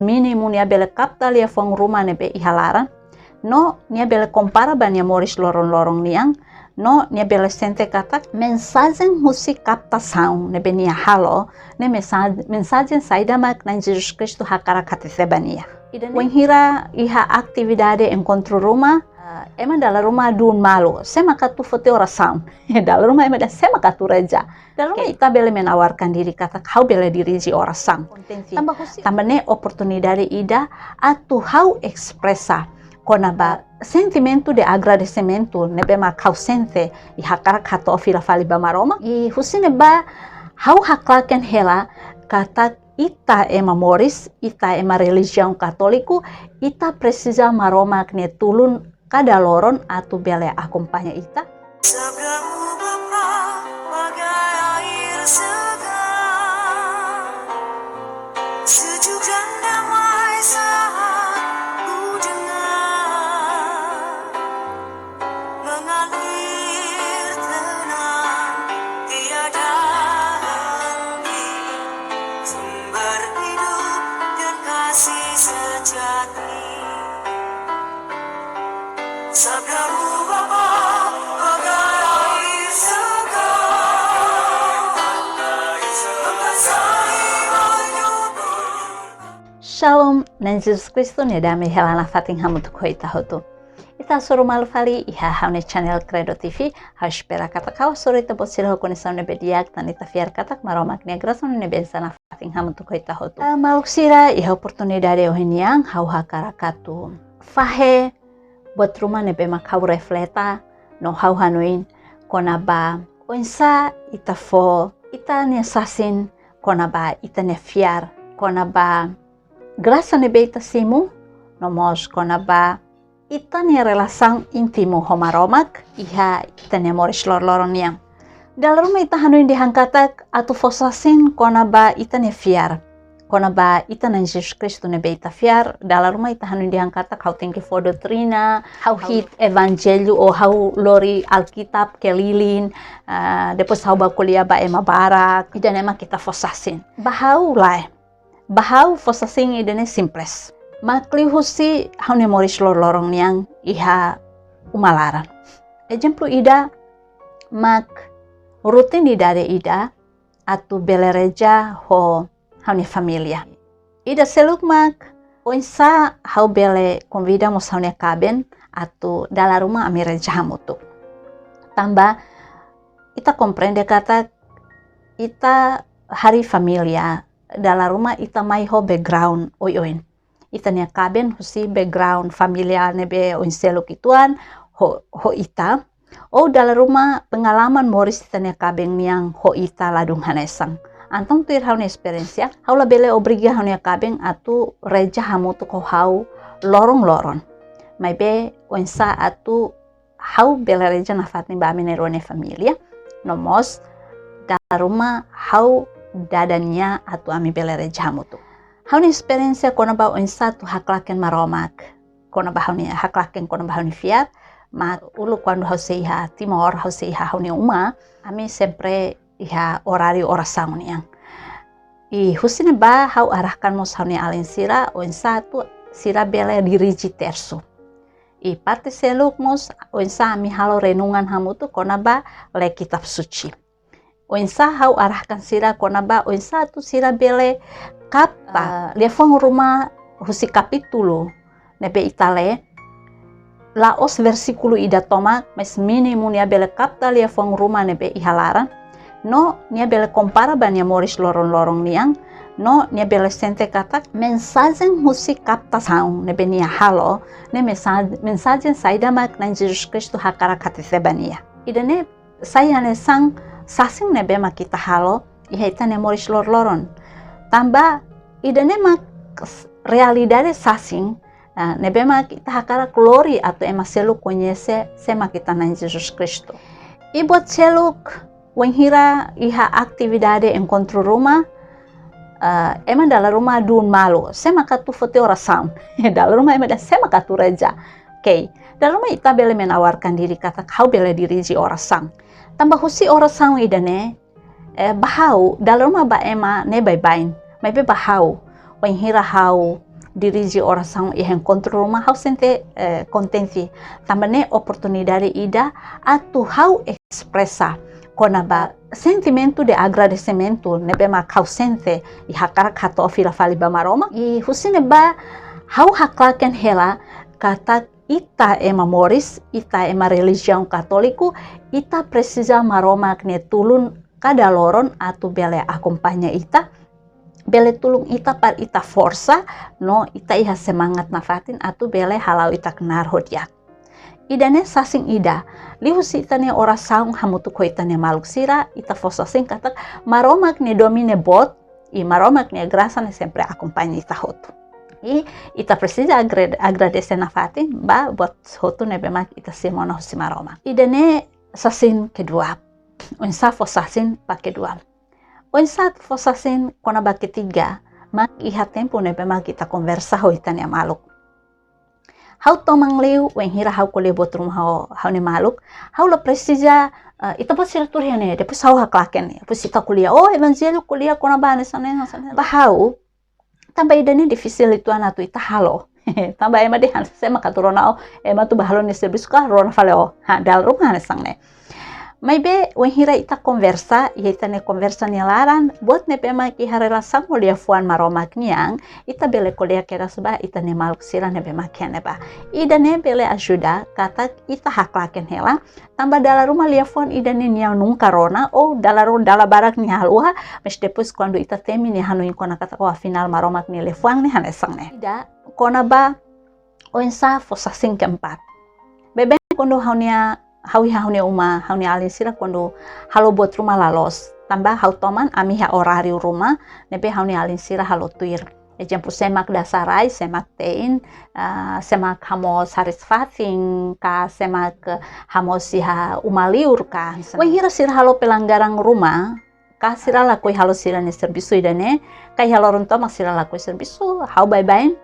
mínimo nia bele kapta lia fong rumah nebe ihalaran no nia bele compara bania moris lorong-lorong niang no nia bele sente katak mensagem husi captação nebe nia halo ne mensagem saída mak na Jesus Cristo hakara katesebania wenhira iha atividade encontro rumah ema dalam rumah dun malu sema katu fote oração dalam rumah ema sema katu reja dalam rumah ita bele menawarkan diri kata kau bele diri ji oração tambah ne oportunidade ida atu hau expressa konaba sentimento de agradecimento nebe ma kau sente i hakara kato fila fali ba maroma i husine ba hau haklaken hela kata ita ema moris ita ema religião católico ita precisa maroma ne tulun kada loron atau bele akompanya ita. Sabdamu Bapa bagai air segar, sejuk dan damai saat ku dengar, mengalir tenang tiada henti, sumber hidup dan kasih sejati. Sabdamu Bapa bagai air segar, membasahi menyubur. Shalom, nan Jesus Kristo ne dame helana fatin hamutu koita hotu. Ita suru malu fali iha haune channel Credo TV ha espera kata kau suru ita bosil ho conexão ne bediak tan ita fiar katak maromak ne grason ne bensana fatin hamutu koita hotu. Maluk sira iha oportunidade ohiniang hau hakarakatu. Fahe buat rumah nebe makau refleta no hau hanuin konaba onsa ita fo ita ne sasin konaba ita ne fiar konaba grasa nebe ita simu no mos konaba ita ne relação intimo homaromak iha ita ne moris lor-loron yang dalam rumah ita hanuin dihangkatak atu fosasin konaba ita ne fiar konaba ita na Jesus Kristo nebe ita fiar dalam rumah ita hanuin dihangkatak hau tinggi fo doutrina hau hit evangelho o hau lori alkitab kelilin depois hau bakuliah ba ema barak ida nema kita fosasin bahau lai bahau fosasin ida ne simples makli husi hau ne moris lor-lorong niang iha umalaran exemplo ida mak rutin di dare ida atu belereja ho haune familia. Ida seluk mak onsa hau bele convidamos haune kaben atau dalam rumah amire jahamutu. Tambah ita komprende kata ita hari familia dalam rumah ita mai ho background oin. Ita nia kaben husi background familia nebe on seluk ituan ho ita. O dalam rumah pengalaman moris ita nia kaben yang ho ita ladung hanesang. Antong tuir haune experiência haula bele obriga haune kabeng atu reja hamutu ko hau lorong-loron mai be onsa atu hau bele reja na fatni ba minerone familia nomos da rumah hau dadanya atu ami bele reja hamutu haune experiência kona ba onsa tu haklaken maromak kona ba haune haklaken kona ba haune fiat ma ulu quando hau seiha timor hau seiha haune uma ami sempre iha horário oração niang i husine ba hau arahkan mos haune alin sira onsa tu sira bele diriji tersu i parte seluk mos onsa ami halo renungan hamutu kona ba le kitab suci onsa hau arahkan sira kona ba onsa tu sira bele kapta lefong rumah husi kapitulo nebe itale la os versículo ida toma mas mínimo nia bele kapta lefong rumah nebe ihalaran no nia bele compara bania moris lorong-lorong niang no nia bele sente katak mensagem husi captação nebe nia halo ne mensagem saída mak na Jesus Cristo hakara katesebania ida ne saya ne sang sasing nebe mak kita halo ihaita ne moris lor-loron tambah ida ne mak realidade sasing nebe mak kita hakara glory atau ema seluk conhece sema kita na Jesus Cristo e buat seluk wenhira iha atividade encontro rumah ema dalam rumah dun malu sema katu fote oração dalam rumah ema sema katu reja okay dalam rumah ita bele menawarkan diri kata kau bele diri ji oração tambah husi oração idane bahau dalam rumah ba ema ne bye bye mai be bahau wenhira hau dirige oração e encontro rumah hau sente contente também oportunidade ida atu hau expressa konaba sentimento de agradecimento nebe ma hau sente e hakara kato fila fali ba maroma e husine ba hau haklaken hela kata ita ema moris ita ema religião católico ita precisa maroma kne tulun kada loron atu bele acompanha ita bele tulung ita par ita força no ita iha semangat na fatin atu bele halau ita kenar hodiak idane sasing ida lihusi ita ne oração hamutu ko ita ne maluk sira ita força sing kata maroma kne domine bot e maroma kne graça ne sempre acompanha ita hotu e ita precisa agradecer na fatin ba bot hotu ne bemak ita semona hosi maroma idane sasin kedua unsa fosasin pa kedua unsa fosasin kona ba ketiga mak iha tempo ne bemak kita conversa ho ita ne maluk hau tomang leu wen hira hau kole botrum hau ne maluk hau la precisa ita pode ser turhene depois hau haklaken depois ita kuliah evangelho kuliah kona ba nesane ba hau tambah idane difícil itu anatu ita halo tambah ema de han sema katurona ema tu bahalo ne serviço ka rona fale dal rumah ne sangne maybe wen hira ita conversa e ita ne conversa ni laran bot ne pema ki ha relação olia fuan maroma kniang ita bele kolia kera suba ita ne maluk sira ne pema kene ba ida ne bele ajuda kata ita haklaken hela tambah dala rumah lia fuan ida ne nia nung karona dala barak ni halua mas depois quando ita temi ni hanu kona kata ko final maroma kni le fuan ne hanesang ne ida kona ba oinsa fosa sing keempat bebe kondo haunia haunia uma haunia alin sira quando halo buat rumah lalos tambah hau toman ami ha horário rumah nebe haunia alin sira halo tuir exemplo semak dasarai semak tein semak hamos haris fating ka semak hamos siha umaliur ka wai hira sira halo pelanggaran rumah ka sira lakoi halo sira ne serviço idane kai halo ronto mak sira lakoi serviço hau bye bye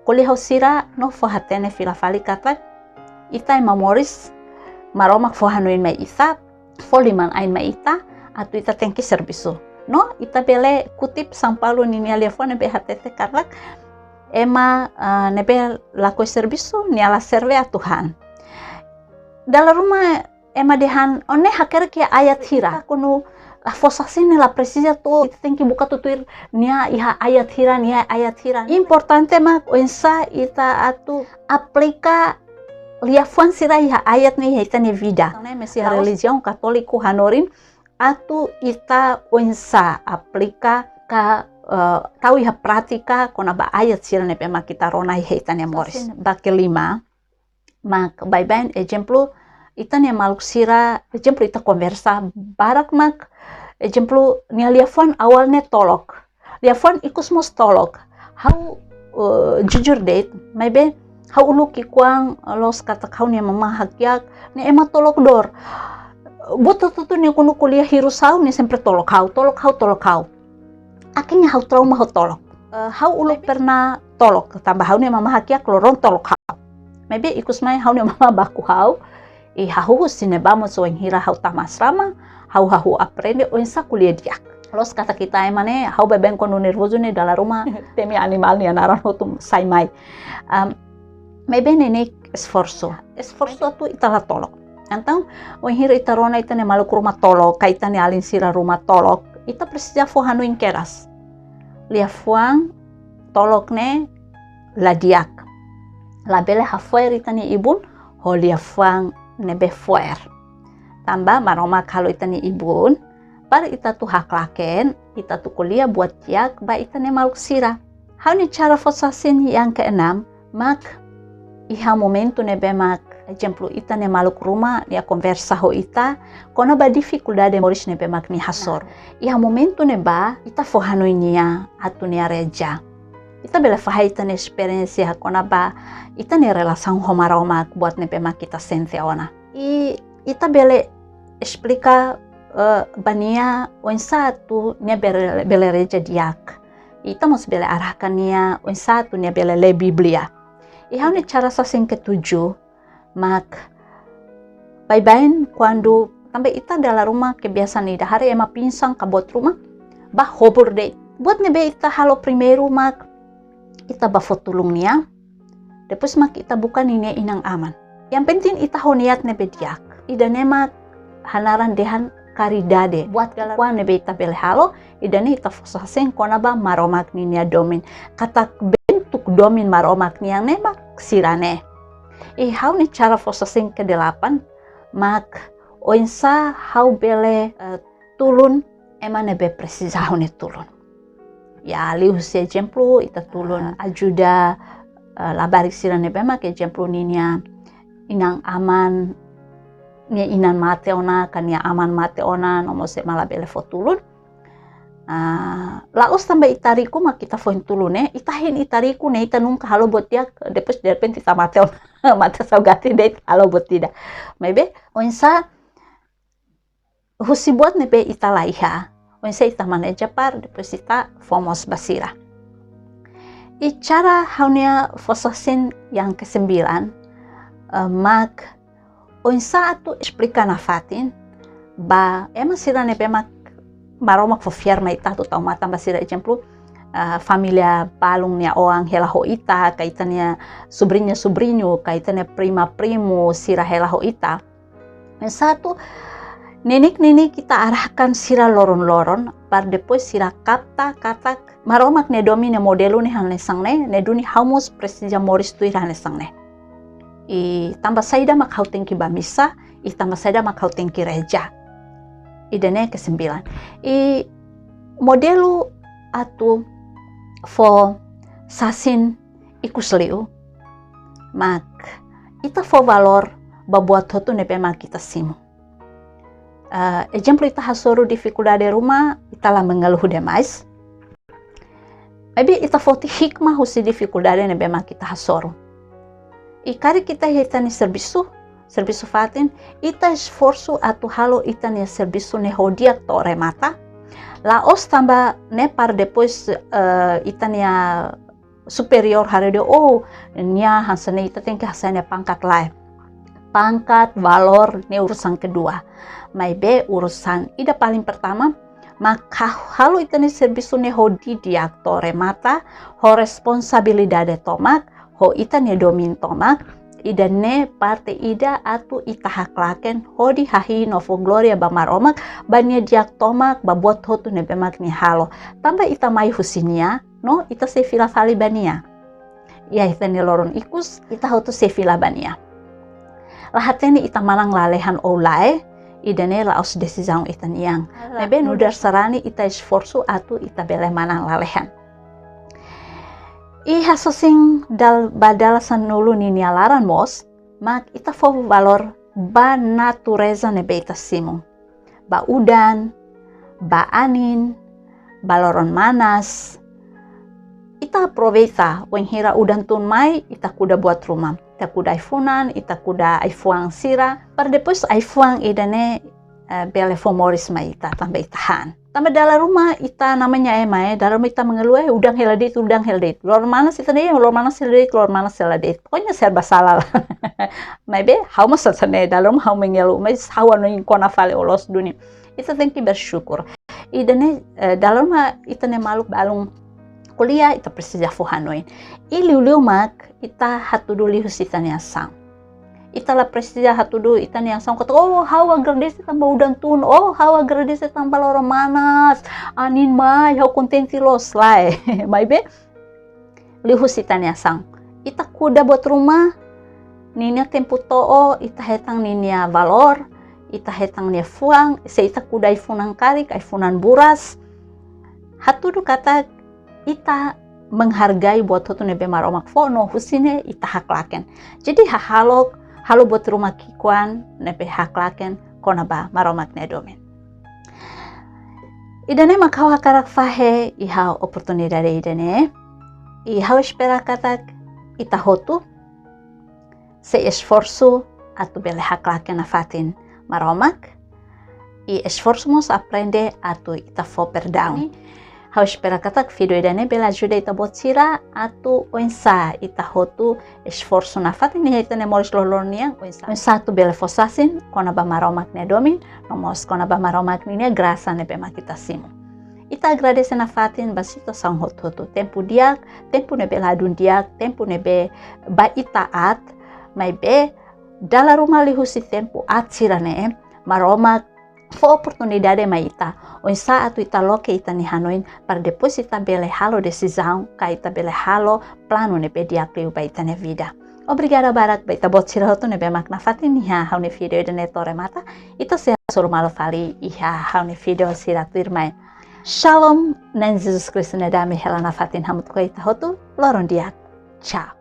kuli hau sira no fo hatene fila fali kata ita memoris maromak fo hanuin mai ita fo liman ain mai ita atu ita tengki serviço no ita bele kutip sampalu ni alia fo nebe hatete karlak ema nebe lakoi serviço ni ala serve a Tuhan dalam rumah ema dehan one haker ki ayat hira kono fosasin la precisa to ita tengki buka tutuir nia iha ayat hira importante mak onsa ita atu aplika lia fuan sira iha ayat ni ita ne vida mesi religião católico hanorin atu ita onsa aplika ka tahu iha pratika kona ba ayat sira ne pema kita rona ita ne moris ba kelima mak bye exemplo ita ne maluk sira exemplo ita conversa barak mak exemplo ni lia fuan awalnya tolok lia fuan ikus mos tolok hau jujur date maybe hau uluki kuang los kata kau ni mama hakyak ni ema tolok dor boto tutu ni kuno kuliah hirusau ni sempre tolok hau akhirnya hau trauma hau tolok hau uluk pernah tolok tambah hau ni mama hakyak loron tolok hau maybe ikus mai hau ni mama baku hau hau sine bamo soeng hira hau tamasrama hau aprende onsa kuliah diak los kata kita emane hau beben kono nervoso ni dalam rumah temi animal ni anaran hotum sai mai maybe nenek esforço tu itala tolok então o hira itarona ita ne maluk rumah tolok kaita ne alin sira rumah tolok ita precisa fo hanuin keras lia fuang tolok ne la diak la bele hafuer ita ne ibun ho lia fuang ne befuer tambah maroma kalau ita ne ibun par ita tu haklaken ita tu kuliah buat diak ba ita ne maluk sira hau ni cara fosasin yang keenam mak iha momento ne bemak exemplo ita ne maluk rumah ya conversa ho ita kono ba dificuldade moris ne bemak ni hasor iha momento ne ba ita fo hanoinia atu ne reja ita bela fa ita ne experiência kono ba ita ne relação homaroma buat ne bemak kita sente ona ita bele explica bania onsa tu ne bele reja diak ita mos bele arahkan nia onsa tu ne bele le biblia hau ni cara sasing ketujuh mak bye quando tambah ita dalam rumah kebiasaan ida hari ema pinsang kabot rumah bah hobur de buat nebe ita halo primeiro mak ita bafotulung nia, depois mak ita bukan ini inang aman. Yang penting ita honiat nebe diak. Ida nemak hanaran dehan karidade buat galakuan nebe ita bele halo, ida ne ita fosasen konaba maromak ninia domin. Katak bentuk domin maromak niang nemak sirane. Hau ni cara fosasen ke-8 mak oinsa hau bele tulun ema nebe presisa hau ne tulun. Ya liu se exemplu ita tulun ajuda labarik sira nebe mak exemplu ninia inang aman nia inan mate ona kan nia aman mate ona nomo se mala bele fo tulun. Laos tambah itariku mak kita foin tulun itahin itariku ne ita nung halo buat dia depes derpen kita mate ona mate saugati date halo buat tidak. Maybe oinsa husi buat nebe ita laiha. Oinsa ita maneja par depes ita fomos basira. Cara haunia fosasin yang ke-9 mak oinsa atu explica na fatin ba ema sira nebe mak maromak fo fierma ita tu tau mata basira exemplu familia palung nia oang hela ho ita kaitanya sobrinho kaitanya prima primo sira hela ho ita. Yang satu nenek kita arahkan sira loron par depois sira kapta katak maromak ne domine modelu ni hanle sangne ne duni hamus presija moris tu hanle sangne. Tambah saida mak hau tengki bamisa, tambah saida mak hau tengki reja. Idane ke-9. Modelu atu fo sasin ikus liu mak ita fo valor babuat hotu nebe mak kita simu. Exemplo ita hasoru dificuldade rumah ita la mengeluh demais. Maybe ita foti hikmah husi dificuldade nebe mak kita hasoru. Kari kita hitani serviço fatin ita esforço atu halo ita ne serviço ne hodiak to remata laos tamba ne par depois ita nia superior harede nia hansane ita tem que hasane pangkat valor ne urusan kedua maybe urusan ida paling pertama maka halo ita ne serviço ne hodi diak to remata ho responsabilidade tomak ho ita ne domin tomak ida ne parte ida atu ita haklaken hodi hahi novo gloria ba maromak banya diak tomak ba buat hotu ne bemak ni halo tambah ita mai husinia no ita se fila fali bania ya ita ne loron ikus ita hotu se fila bania lahateni ita malang lalehan olae ida ne laos decisão ita niang mebe nudar sarani ita esforço atu ita bele manang lalehan. Hasosing badal sanulu ni alaran mos mak ita fo valor ba natureza nebe ita simu ba udan ba anin baloron manas ita aproveita wen hira udan tun mai ita kuda buat rumah ita kuda ifunan ita kuda ifuang sira par depois ifuang idane bele fomoris mai ita tambah itahan tambah dalam rumah ita namanya dalam ita mengeluh udang heladit lor mana sih tadi lor mana heladit pokoknya serba salah maybe how mas sana dalam how mengeluh mas how anu kona fale olos dunia ita tengki bersyukur idane dalam rumah ita ne maluk balung kuliah ita presija fuhanoin iliu mak ita hatuduli husitanya sang ita la presija hatudu ita ni yang sang kata hawa gradesi tambah udan tun hawa gradesi tambah loro manas anin mai hau kontenti los lai mai be lihus ita ni sang ita kuda buat rumah ninya tempo too ita hetang ninya valor ita hetang nia fuang se ita kuda ifunan karik ifunan buras hatudu kata ita menghargai buat hotu nebe maromak fono husine ita haklaken jadi halo buat rumah kikuan nebe haklaken kona ba maromak ne domen idane makawa karak fahe iha oportunidade idane iha espera katak ita hotu se esforço atu bele haklaken na fatin maromak esforço mos aprende atu ita fo perdão hau espera katak video idane bela ajuda ita botira atu oinsa ita hotu esforço na fatin ni ita ne moris lolornia oinsa atu bela fosasin kona ba maromak ne domin nomos kona ba maromak ni graça ne bema kita simu Ita agradece na fatin basito sang hototo. Tempo diak, tempo nebe ladun diak, tempo nebe ba itaat, mai be dala rumah lihusi tempo at sirane maroma fo oportunidade mai ita. O saat ita loke ita ni hanoin para depois ita bele halo decisão, ka ita bele halo plano nebe diak liu ba ita ne vida. Obrigada barak ba ita bot sirahoto nebe makna fatin iha haune video de netore mata. Ita se suru malo fali iha haune video siratir mai. Shalom, nan Jesus Kristus ne dami helana fatin hamut ko ita hotu loron diak. Ciao.